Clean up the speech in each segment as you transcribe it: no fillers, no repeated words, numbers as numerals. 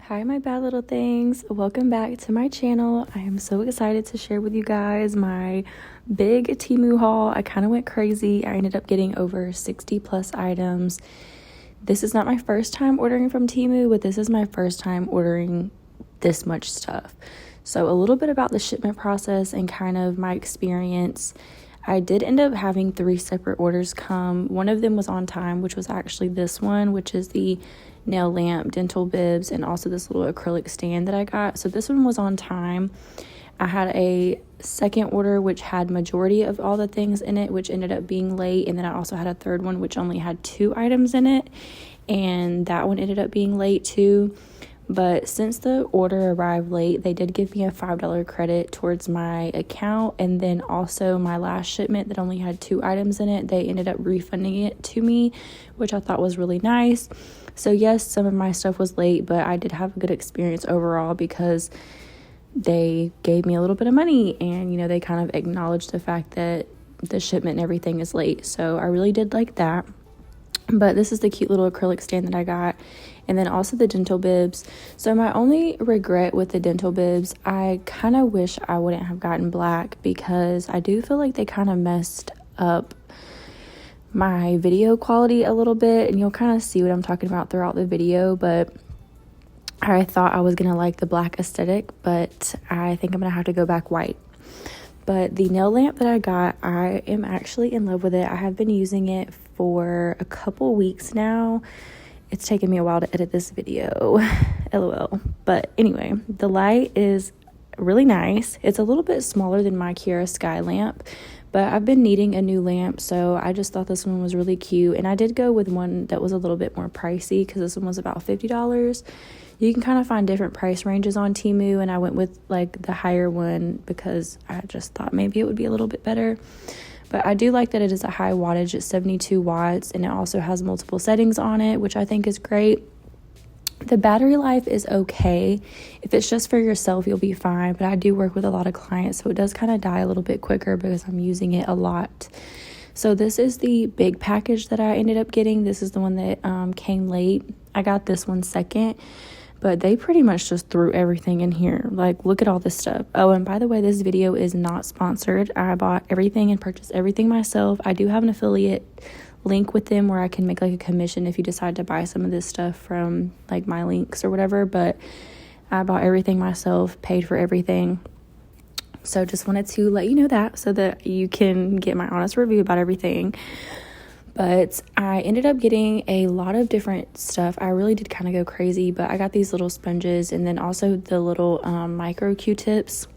Hi my bad little things, welcome back to my channel. I am so excited to share with you guys my big TEMU haul. I kind of went crazy. I ended up getting over 60 plus items. This is not my first time ordering from TEMU, but this is my first time ordering this much stuff. So a little bit about the shipment process and kind of my experience. I did end up having 3 separate orders come. One of them was on time, which was actually this one, which is the nail lamp, dental bibs, and also this little acrylic stand that I got. So this one was on time. I had a second order which had majority of all the things in it, which ended up being late, and then I also had a third one which only had 2 items in it, and that one ended up being late too. But since the order arrived late, they did give me a $5 credit towards my account, and then also my last shipment that only had 2 items in it, they ended up refunding it to me, which I thought was really nice. So yes, some of my stuff was late, but I did have a good experience overall because they gave me a little bit of money, and you know, they kind of acknowledged the fact that the shipment and everything is late. So I really did like that. But this is the cute little acrylic stand that I got, and then also the dental bibs. So my only regret with the dental bibs, I kind of wish I wouldn't have gotten black, because I do feel like they kind of messed up my video quality a little bit, and you'll kind of see what I'm talking about throughout the video. But I thought I was gonna like the black aesthetic, but I think I'm gonna have to go back white. But the nail lamp that I got, I am actually in love with it. I have been using it for a couple weeks now. It's taken me a while to edit this video, lol. But anyway, the light is really nice. It's a little bit smaller than my Kiara Sky lamp, but I've been needing a new lamp, so I just thought this one was really cute. And I did go with one that was a little bit more pricey, because this one was about $50. You can kind of find different price ranges on TEMU, and I went with like the higher one because I just thought maybe it would be a little bit better. But I do like that it is a high wattage. It's 72 watts, and it also has multiple settings on it, which I think is great. The battery life is okay. If it's just for yourself, you'll be fine, but I do work with a lot of clients, so it does kind of die a little bit quicker because I'm using it a lot. So this is the big package that I ended up getting. This is the one that came late. I got this one second, but they pretty much just threw everything in here. Like, look at all this stuff. Oh, and by the way, this video is not sponsored. I bought everything and purchased everything myself. I do have an affiliate link with them where I can make like a commission if you decide to buy some of this stuff from like my links or whatever. But I bought everything myself, paid for everything. So just wanted to let you know that, so that you can get my honest review about everything. But I ended up getting a lot of different stuff. I really did kind of go crazy, but I got these little sponges, and then also the little micro Q-tips.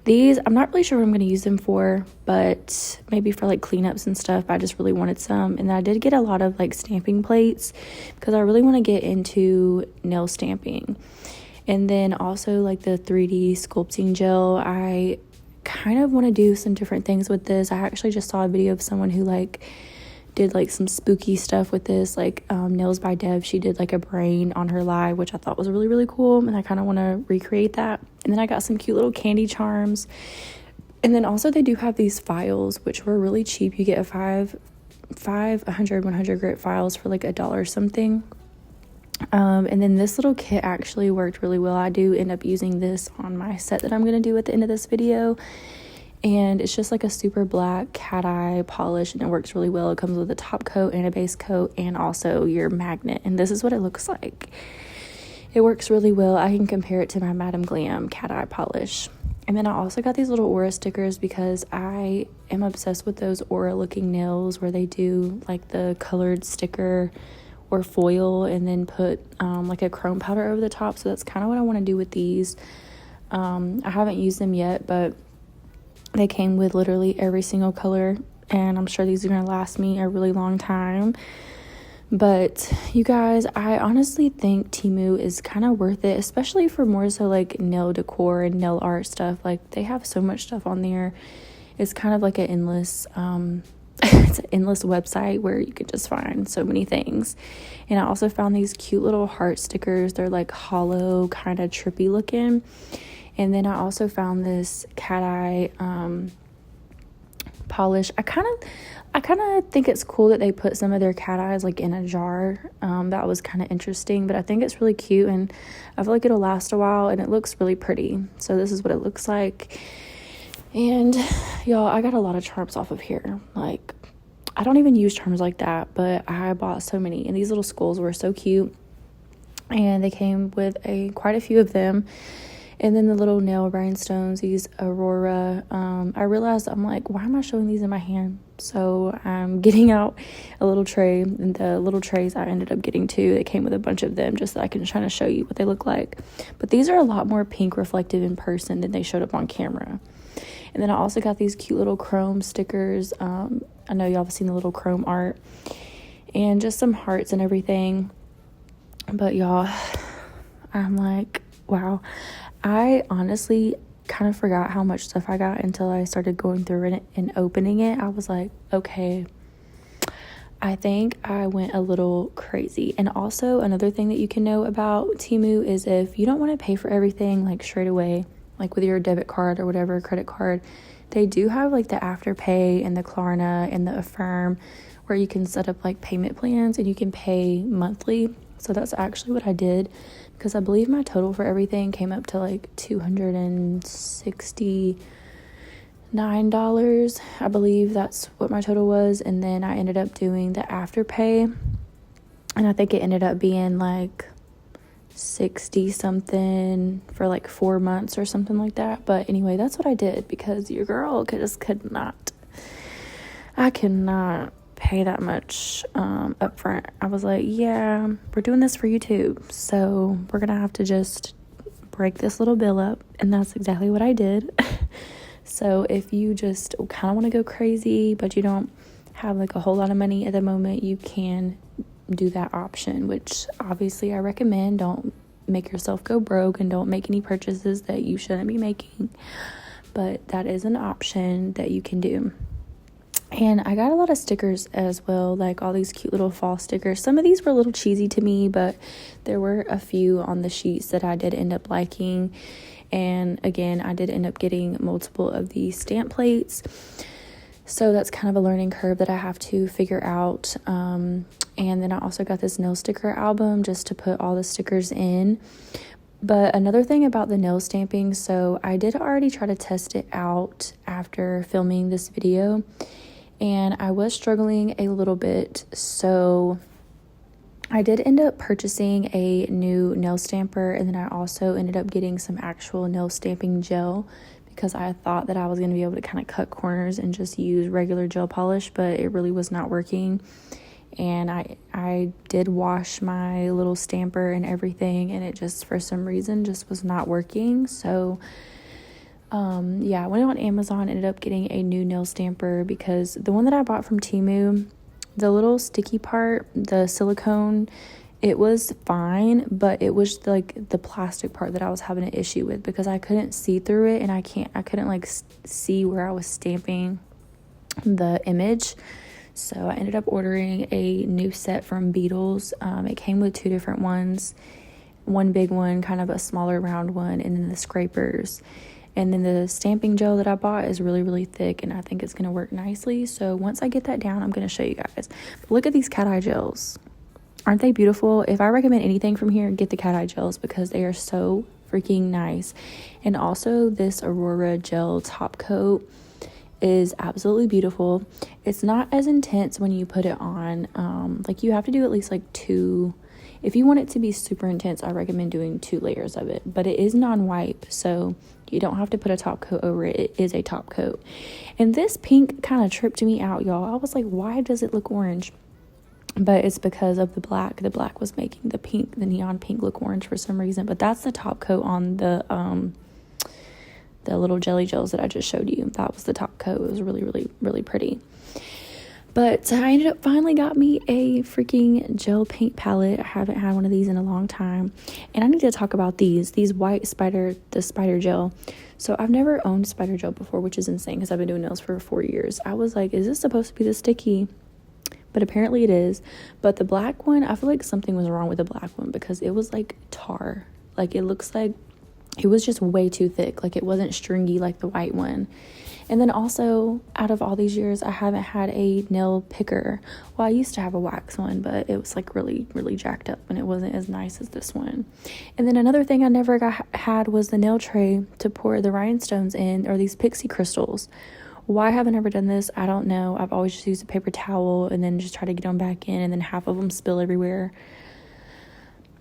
These, I'm not really sure what I'm going to use them for, but maybe for like cleanups and stuff. I just really wanted some. And I did get a lot of like stamping plates, because I really want to get into nail stamping. And then also like the 3D sculpting gel. I kind of want to do some different things with this. I actually just saw a video of someone who like did like some spooky stuff with this, like Nails by Deb. She did like a brain on her live, which I thought was really, really cool, and I kind of want to recreate that. And then I got some cute little candy charms, and then also they do have these files, which were really cheap. You get a 100 grit files for like $1 something. And then this little kit actually worked really well. I do end up using this on my set that I'm going to do at the end of this video. And it's just like a super black cat eye polish, and it works really well. It comes with a top coat and a base coat, and also your magnet. And this is what it looks like. It works really well. I can compare it to my Madam Glam cat eye polish. And then I also got these little Aurora stickers, because I am obsessed with those Aurora looking nails where they do like the colored sticker or foil and then put like a chrome powder over the top. So that's kind of what I want to do with these. I haven't used them yet, but they came with literally every single color, and I'm sure these are going to last me a really long time. But you guys, I honestly think TEMU is kind of worth it, especially for more so like nail decor and nail art stuff. Like, they have so much stuff on there. It's kind of like an endless it's an endless website where you can just find so many things. And I also found these cute little heart stickers. They're like hollow, kind of trippy looking. And then I also found this cat eye polish. I kind of I kind of think it's cool that they put some of their cat eyes like in a jar. That was kind of interesting, but I think it's really cute, and I feel like it'll last a while, and it looks really pretty. So this is what it looks like. And y'all, I got a lot of charms off of here. Like, I don't even use charms like that, but I bought so many, and these little skulls were so cute, and they came with quite a few of them. And then the little nail rhinestones, these Aurora. I realized, I'm like, why am I showing these in my hand? So I'm getting out a little tray, and the little trays I ended up getting two. They came with a bunch of them just so I can try to show you what they look like. But these are a lot more pink reflective in person than they showed up on camera. And then I also got these cute little chrome stickers. I know y'all have seen the little chrome art. And just some hearts and everything. But y'all, I'm like, wow. I honestly kind of forgot how much stuff I got until I started going through it and opening it. I was like, okay, I think I went a little crazy. And also another thing that you can know about Temu is if you don't want to pay for everything like straight away, like with your debit card or whatever, credit card, they do have like the Afterpay and the Klarna and the Affirm where you can set up like payment plans and you can pay monthly. So that's actually what I did, because I believe my total for everything came up to like $269. I believe that's what my total was. And then I ended up doing the Afterpay, and I think it ended up being like 60 something for like 4 months or something like that. But anyway, that's what I did, because your girl could not pay that much up front. I was like, yeah, we're doing this for YouTube, so we're gonna have to just break this little bill up. And that's exactly what I did. So if you just kind of want to go crazy but you don't have like a whole lot of money at the moment, you can do that option, which obviously I recommend. Don't make yourself go broke and don't make any purchases that you shouldn't be making, but that is an option that you can do. And I got a lot of stickers as well, like all these cute little fall stickers. Some of these were a little cheesy to me, but there were a few on the sheets that I did end up liking. And again, I did end up getting multiple of these stamp plates. So that's kind of a learning curve that I have to figure out. And then I also got this nail sticker album just to put all the stickers in. But another thing about the nail stamping, so I did already try to test it out after filming this video, and I was struggling a little bit. So I did end up purchasing a new nail stamper, and then I also ended up getting some actual nail stamping gel, because I thought that I was going to be able to kind of cut corners and just use regular gel polish, but it really was not working. And I did wash my little stamper and everything, and it just for some reason just was not working. So yeah, I went on Amazon, ended up getting a new nail stamper, because the one that I bought from Temu, the little sticky part, the silicone, it was fine, but it was like the plastic part that I was having an issue with, because I couldn't see through it, and I couldn't like see where I was stamping the image. So I ended up ordering a new set from Beetles. It came with two different ones, one big one, kind of a smaller round one, and then the scrapers. And then the stamping gel that I bought is really, really thick, and I think it's going to work nicely. So once I get that down, I'm going to show you guys. But look at these cat eye gels. Aren't they beautiful? If I recommend anything from here, get the cat eye gels, because they are so freaking nice. And also this Aurora gel top coat is absolutely beautiful. It's not as intense when you put it on. Like, you have to do at least like 2. If you want it to be super intense, I recommend doing 2 layers of it. But it is non-wipe, so you don't have to put a top coat over it. It is a top coat. And this pink kind of tripped me out, y'all. I was like, why does it look orange? But it's because of the black. The black was making the neon pink look orange for some reason. But that's the top coat on the little jelly gels that I just showed you. That was the top coat. It was really, really, really pretty. But I ended up finally got me a freaking gel paint palette. I haven't had one of these in a long time. And I need to talk about these white spider gel. So I've never owned spider gel before, which is insane, because I've been doing nails for 4 years. I was like, is this supposed to be this sticky? But apparently it is. But the black one, I feel like something was wrong with the black one, because it was like tar. Like, it looks like It was just way too thick. Like, it wasn't stringy like the white one. And then also, out of all these years, I haven't had a nail picker. Well, I used to have a wax one, but it was like really, really jacked up and it wasn't as nice as this one. And then another thing I never had was the nail tray to pour the rhinestones in, or these pixie crystals. Why haven't I ever done this? I don't know. I've always just used a paper towel and then just try to get them back in, and then half of them spill everywhere.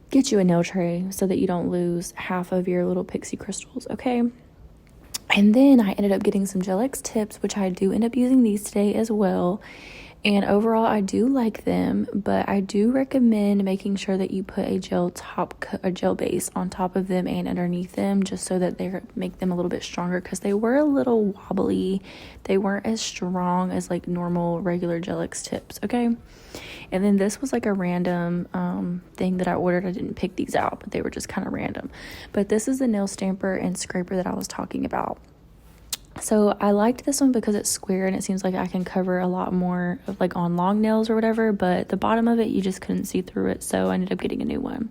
Get you a nail tray so that you don't lose half of your little pixie crystals, okay? And then I ended up getting some GelX tips, which I do end up using these today as well. And overall, I do like them, but I do recommend making sure that you put a gel base on top of them and underneath them, just so that they make them a little bit stronger, because they were a little wobbly. They weren't as strong as like normal regular GelX tips, okay? And then this was like a random thing that I ordered. I didn't pick these out, but they were just kind of random. But this is the nail stamper and scraper that I was talking about. So I liked this one because it's square and it seems like I can cover a lot more of like on long nails or whatever, but the bottom of it, you just couldn't see through it. So I ended up getting a new one.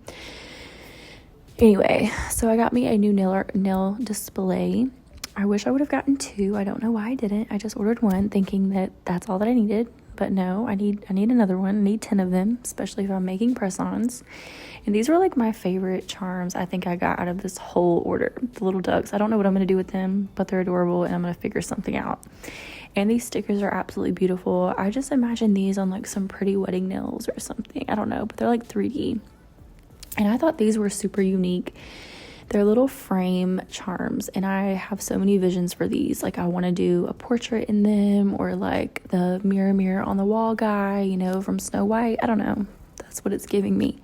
Anyway, so I got me a new nail display. I wish I would have gotten two. I don't know why I didn't. I just ordered one thinking that that's all that I needed. But no, I need another one. I need 10 of them, especially if I'm making press-ons. And these were like my favorite charms I think I got out of this whole order. The little ducks. I don't know what I'm going to do with them, but they're adorable and I'm going to figure something out. And these stickers are absolutely beautiful. I just imagine these on like some pretty wedding nails or something. I don't know, but they're like 3D. And I thought these were super unique. They're little frame charms, and I have so many visions for these. Like, I want to do a portrait in them, or like the mirror on the wall guy, you know, from Snow White. I don't know. That's what it's giving me.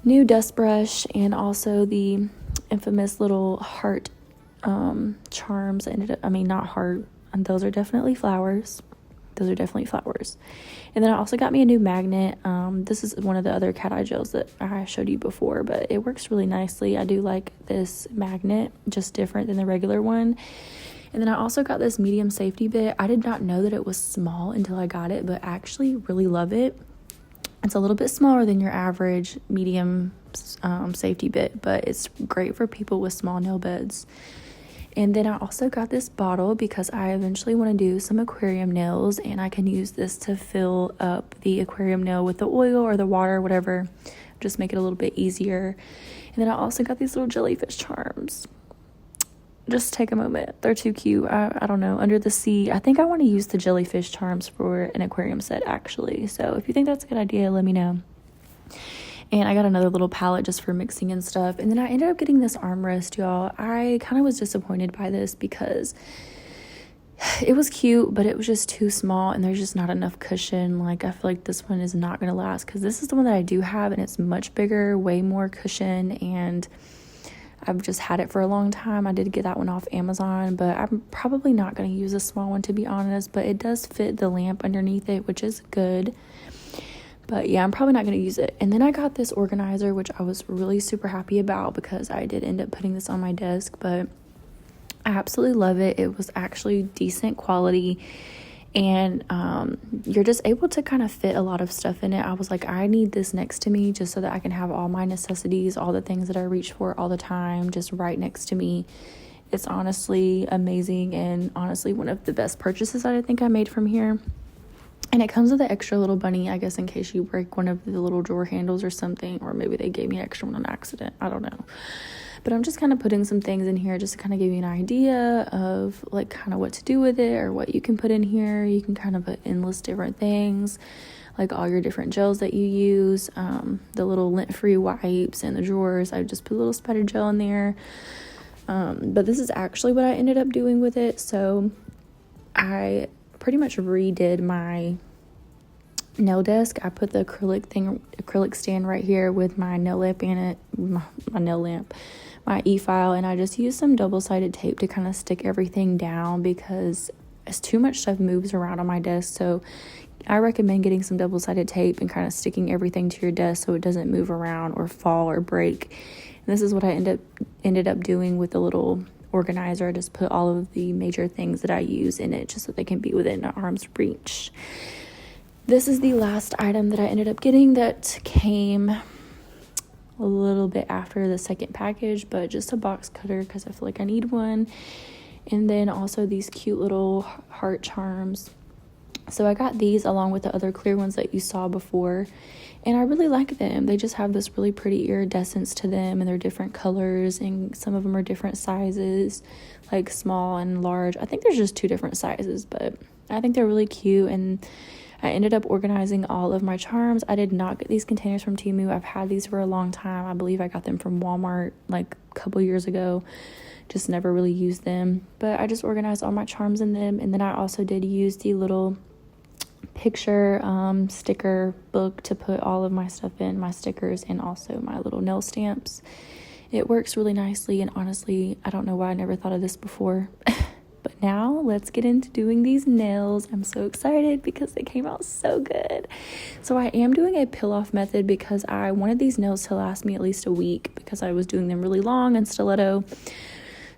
New dust brush, and also the infamous little heart charms. Not heart. And those are definitely flowers. And then I also got me a new magnet. This is one of the other cat eye gels that I showed you before, but it works really nicely. I do like this magnet, just different than the regular one. And then I also got this medium safety bit. I did not know that it was small until I got it, but I actually really love it. It's a little bit smaller than your average medium safety bit, but it's great for people with small nail beds. And then I also got this bottle because I eventually want to do some aquarium nails, and I can use this to fill up the aquarium nail with the oil or the water, whatever, just make it a little bit easier. And then I also got these little jellyfish charms. Just take a moment. They're too cute. I don't know. Under the sea. I think I want to use the jellyfish charms for an aquarium set, actually. So if you think that's a good idea, let me know. And I got another little palette just for mixing and stuff. And then I ended up getting this armrest, y'all. I kind of was disappointed by this because it was cute, but it was just too small and there's just not enough cushion. Like, I feel like this one is not going to last, because this is the one that I do have and it's much bigger, way more cushion, and I've just had it for a long time. I did get that one off Amazon, but I'm probably not going to use a small one, to be honest. But it does fit the lamp underneath it, which is good. But yeah, I'm probably not going to use it. And then I got this organizer, which I was really super happy about because I did end up putting this on my desk. But I absolutely love it. It was actually decent quality. And you're just able to kind of fit a lot of stuff in it. I was like, I need this next to me just so that I can have all my necessities, all the things that I reach for all the time, just right next to me. It's honestly amazing, and honestly one of the best purchases that I think I made from here. And it comes with an extra little bunny, I guess, in case you break one of the little drawer handles or something, or maybe they gave me an extra one on accident. I don't know. But I'm just kind of putting some things in here just to kind of give you an idea of like kind of what to do with it, or what you can put in here. You can kind of put endless different things, like all your different gels that you use, the little lint-free wipes and the drawers. I just put a little spider gel in there. But this is actually what I ended up doing with it. So I pretty much redid my nail desk. I put the acrylic stand right here with my nail lamp in it, my e-file, and I just used some double-sided tape to kind of stick everything down because as too much stuff moves around on my desk. So I recommend getting some double-sided tape and kind of sticking everything to your desk so it doesn't move around or fall or break. And this is what I ended up doing with the little organizer. I just put all of the major things that I use in it just so they can be within arm's reach. This is the last item that I ended up getting that came a little bit after the second package, but just a box cutter because I feel like I need one. And then also these cute little heart charms. So I got these along with the other clear ones that you saw before, and I really like them. They just have this really pretty iridescence to them, and they're different colors, and some of them are different sizes, like small and large. I think there's just 2 different sizes, but I think they're really cute. And I ended up organizing all of my charms. I did not get these containers from TEMU. I've had these for a long time. I believe I got them from Walmart like a couple years ago. Just never really used them, but I just organized all my charms in them. And then I also did use the little picture sticker book to put all of my stuff in, my stickers and also my little nail stamps. It works really nicely, and honestly, I don't know why I never thought of this before. But now let's get into doing these nails. I'm so excited because they came out so good. So I am doing a peel off method because I wanted these nails to last me at least a week because I was doing them really long in stiletto.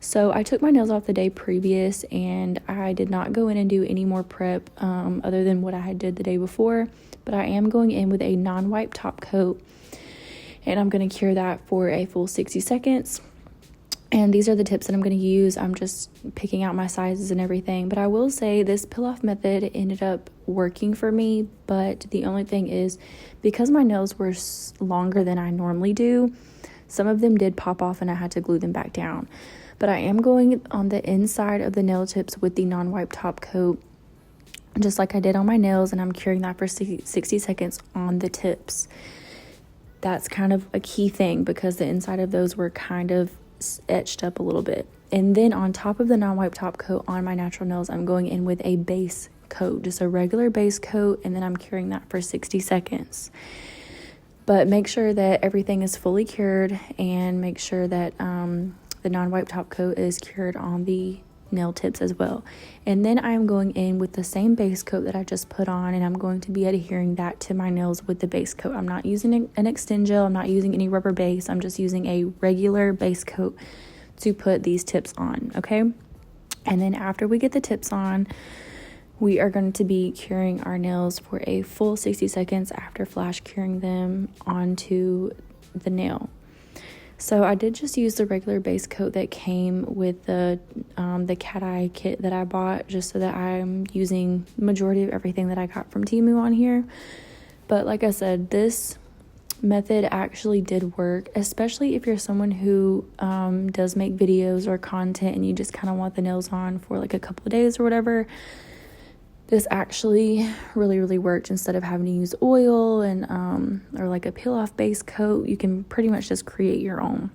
So I took my nails off the day previous, and I did not go in and do any more prep other than what I had did the day before. But I am going in with a non-wipe top coat, and I'm going to cure that for a full 60 seconds. And these are the tips that I'm going to use. I'm just picking out my sizes and everything. But I will say this peel off method ended up working for me. But the only thing is, because my nails were longer than I normally do, some of them did pop off and I had to glue them back down. But I am going on the inside of the nail tips with the non-wipe top coat, just like I did on my nails, and I'm curing that for 60 seconds on the tips. That's kind of a key thing because the inside of those were kind of etched up a little bit. And then on top of the non-wipe top coat on my natural nails, I'm going in with a base coat, just a regular base coat, and then I'm curing that for 60 seconds. But make sure that everything is fully cured, and make sure that the non-wipe top coat is cured on the nail tips as well. And then I'm going in with the same base coat that I just put on, and I'm going to be adhering that to my nails with the base coat. I'm not using an extend gel. I'm not using any rubber base. I'm just using a regular base coat to put these tips on, okay? And then after we get the tips on, we are going to be curing our nails for a full 60 seconds after flash curing them onto the nail. So I did just use the regular base coat that came with the cat eye kit that I bought, just so that I'm using majority of everything that I got from TEMU on here. But like I said, this method actually did work, especially if you're someone who does make videos or content and you just kind of want the nails on for like a couple of days or whatever. This actually really worked. Instead of having to use oil and or like a peel off base coat, you can pretty much just create your own.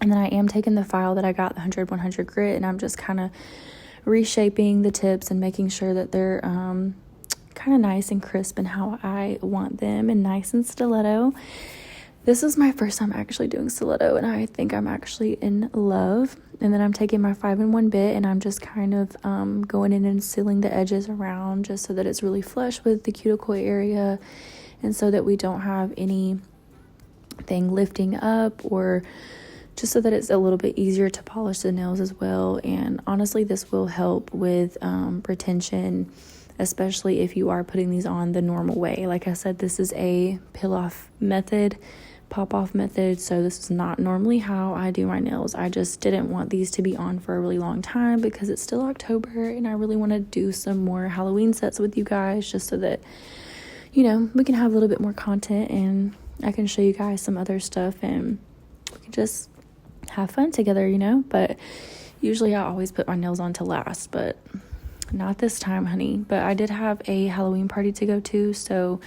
And then I am taking the file that I got, the 100-100 grit, and I'm just kind of reshaping the tips and making sure that they're kind of nice and crisp and how I want them, and nice and stiletto. This is my first time actually doing stiletto, and I think I'm actually in love. And then I'm taking my 5-in-1 bit, and I'm just kind of going in and sealing the edges around, just so that it's really flush with the cuticle area, and so that we don't have anything lifting up, or just so that it's a little bit easier to polish the nails as well. And honestly, this will help with retention, especially if you are putting these on the normal way. Like I said, this is a peel off method, pop off method, so this is not normally how I do my nails. I just didn't want these to be on for a really long time because it's still October, and I really want to do some more Halloween sets with you guys, just so that, you know, we can have a little bit more content, and I can show you guys some other stuff, and we can just have fun together, you know. But usually I always put my nails on to last, but not this time, honey. But I did have a Halloween party to go to, so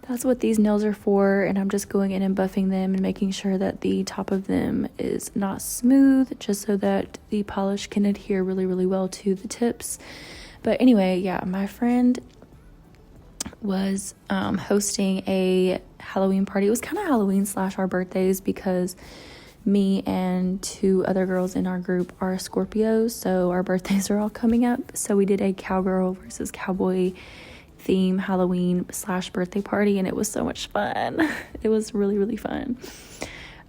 that's what these nails are for. And I'm just going in and buffing them and making sure that the top of them is not smooth, just so that the polish can adhere really well to the tips. But anyway, yeah, my friend was hosting a Halloween party. It was kind of Halloween / our birthdays, because me and 2 other girls in our group are Scorpios, so our birthdays are all coming up. So we did a cowgirl versus cowboy theme Halloween / birthday party, and it was so much fun. It was really fun.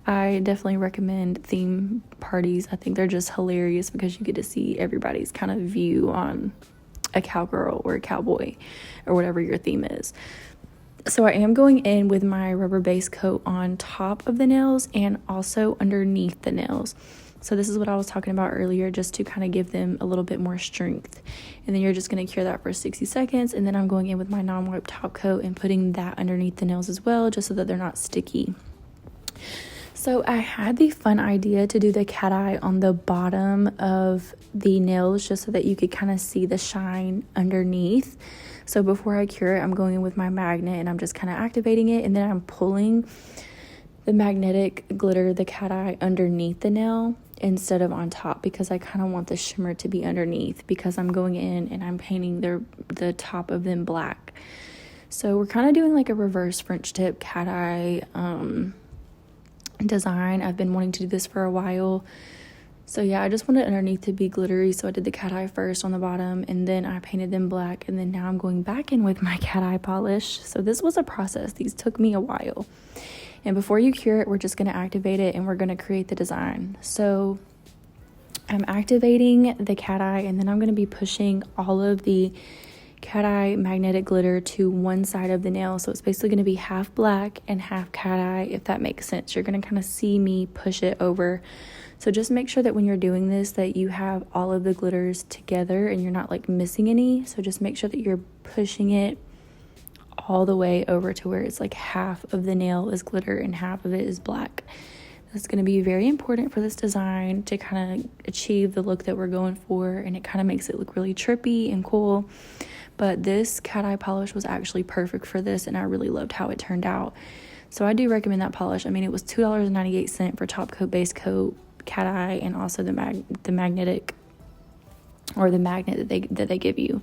I definitely recommend theme parties. I think they're just hilarious because you get to see everybody's kind of view on a cowgirl or a cowboy or whatever your theme is. So I am going in with my rubber base coat on top of the nails and also underneath the nails. So this is what I was talking about earlier, just to kind of give them a little bit more strength. And then you're just going to cure that for 60 seconds. And then I'm going in with my non-wipe top coat and putting that underneath the nails as well, just so that they're not sticky. So I had the fun idea to do the cat eye on the bottom of the nails, just so that you could kind of see the shine underneath. So before I cure it, I'm going in with my magnet and I'm just kind of activating it, and then I'm pulling the magnetic glitter, the cat eye, underneath the nail instead of on top, because I kind of want the shimmer to be underneath, because I'm going in and I'm painting the top of them black. So we're kind of doing like a reverse French tip cat eye design. I've been wanting to do this for a while. So yeah, I just wanted underneath to be glittery, so I did the cat eye first on the bottom, and then I painted them black, and then now I'm going back in with my cat eye polish. So this was a process. These took me a while. And before you cure it, we're just going to activate it and we're going to create the design. So I'm activating the cat eye, and then I'm going to be pushing all of the cat eye magnetic glitter to one side of the nail. So it's basically going to be half black and half cat eye, if that makes sense. You're going to kind of see me push it over. So just make sure that when you're doing this, that you have all of the glitters together and you're not like missing any. So just make sure that you're pushing it all the way over to where it's like half of the nail is glitter and half of it is black. That's going to be very important for this design to kind of achieve the look that we're going for, and it kind of makes it look really trippy and cool. But this cat eye polish was actually perfect for this, and I really loved how it turned out. So I do recommend that polish. I mean, it was $2.98 for top coat, base coat, cat eye, and also the magnetic, or the magnet that they give you.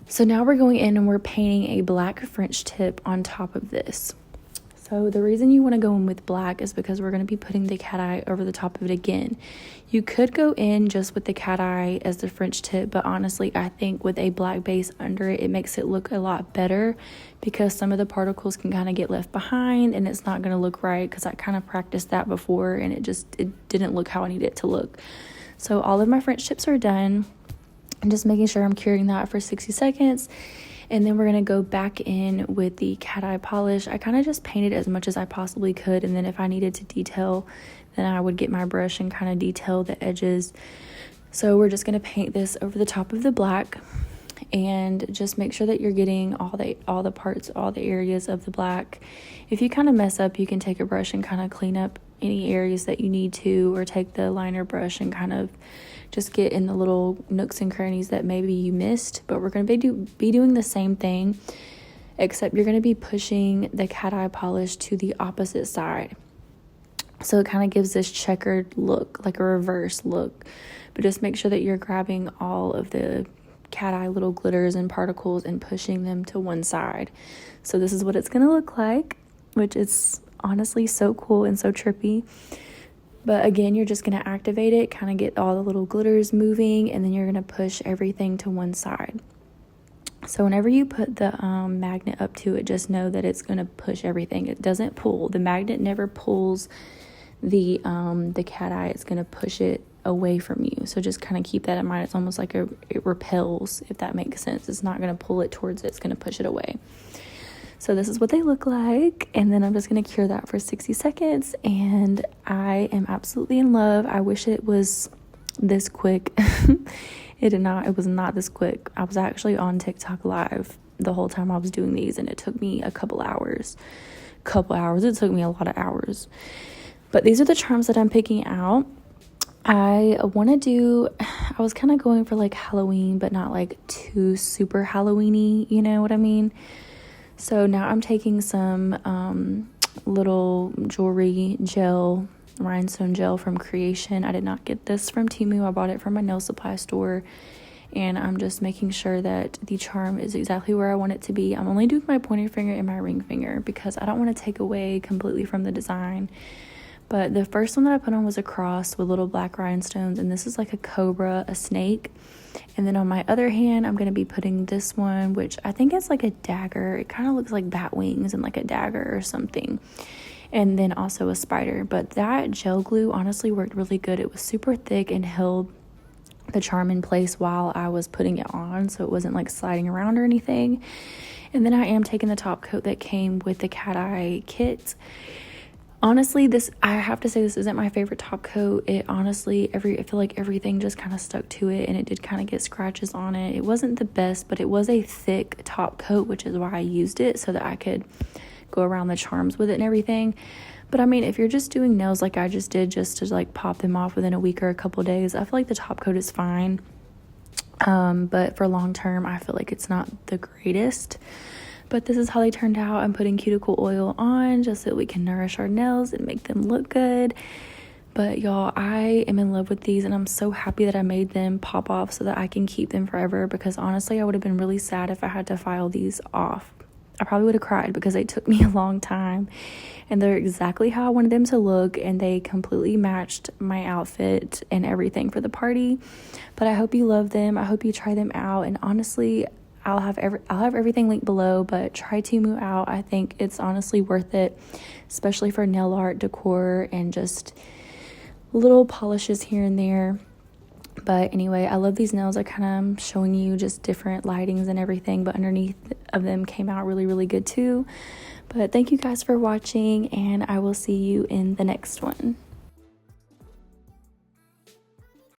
So now we're going in and we're painting a black French tip on top of this. So the reason you want to go in with black is because we're going to be putting the cat eye over the top of it again. You could go in just with the cat eye as the French tip, but honestly, I think with a black base under it, it makes it look a lot better, because some of the particles can kind of get left behind and it's not going to look right, because I kind of practiced that before and it didn't look how I needed it to look. So all of my French tips are done. I'm just making sure I'm curing that for 60 seconds. And then we're going to go back in with the cat eye polish. I kind of just painted as much as I possibly could. And then if I needed to detail, then I would get my brush and kind of detail the edges. So we're just going to paint this over the top of the black. And just make sure that you're getting all the parts, all the areas of the black. If you kind of mess up, you can take a brush and kind of clean up any areas that you need to, or take the liner brush and kind of just get in the little nooks and crannies that maybe you missed. But we're going to be doing the same thing, except you're going to be pushing the cat eye polish to the opposite side. So it kind of gives this checkered look, like a reverse look. But just make sure that you're grabbing all of the cat eye little glitters and particles and pushing them to one side. So this is what it's going to look like, which is honestly so cool and so trippy. But again, you're just going to activate it, kind of get all the little glitters moving, and then you're going to push everything to one side. So whenever you put the magnet up to it, just know that it's going to push everything. It doesn't pull. The magnet never pulls the cat eye. It's going to push it away from you. So just kind of keep that in mind. It's almost like it repels, if that makes sense. It's not going to pull it towards it. It's going to push it away. So this is what they look like, and then I'm just going to cure that for 60 seconds, and I am absolutely in love. I wish it was this quick. It was not this quick. I was actually on TikTok live the whole time I was doing these, and it took me a couple hours. It took me a lot of hours. But these are the charms that I'm picking out. I was kind of going for like Halloween, but not like too super Halloween-y, you know what I mean? So now I'm taking some little jewelry gel, rhinestone gel from Creation. I did not get this from TEMU. I bought it from my nail supply store. And I'm just making sure that the charm is exactly where I want it to be. I'm only doing my pointer finger and my ring finger because I don't want to take away completely from the design. But the first one that I put on was a cross with little black rhinestones, and this is like a cobra, a snake. And then on my other hand, I'm going to be putting this one, which I think is like a dagger. It kind of looks like bat wings and like a dagger or something. And then also a spider. But that gel glue honestly worked really good. It was super thick and held the charm in place while I was putting it on, so it wasn't like sliding around or anything. And then I am taking the top coat that came with the cat eye kit. Honestly, I have to say, this isn't my favorite top coat. It honestly, I feel like everything just kind of stuck to it, and it did kind of get scratches on it. It wasn't the best, but it was a thick top coat, which is why I used it, so that I could go around the charms with it and everything. But I mean, if you're just doing nails like I just did, just to like pop them off within a week or a couple days, I feel like the top coat is fine. But for long term, I feel like it's not the greatest. But this is how they turned out. I'm putting cuticle oil on just so we can nourish our nails and make them look good. But y'all, I am in love with these, and I'm so happy that I made them pop off so that I can keep them forever, because honestly, I would have been really sad if I had to file these off. I probably would have cried because they took me a long time, and they're exactly how I wanted them to look, and they completely matched my outfit and everything for the party. But I hope you love them. I hope you try them out, and honestly, I'll have everything linked below, but try TEMU out. I think it's honestly worth it, especially for nail art, decor, and just little polishes here and there. But anyway, I love these nails. I kind of showing you just different lightings and everything, but underneath of them came out really, really good too. But thank you guys for watching, and I will see you in the next one.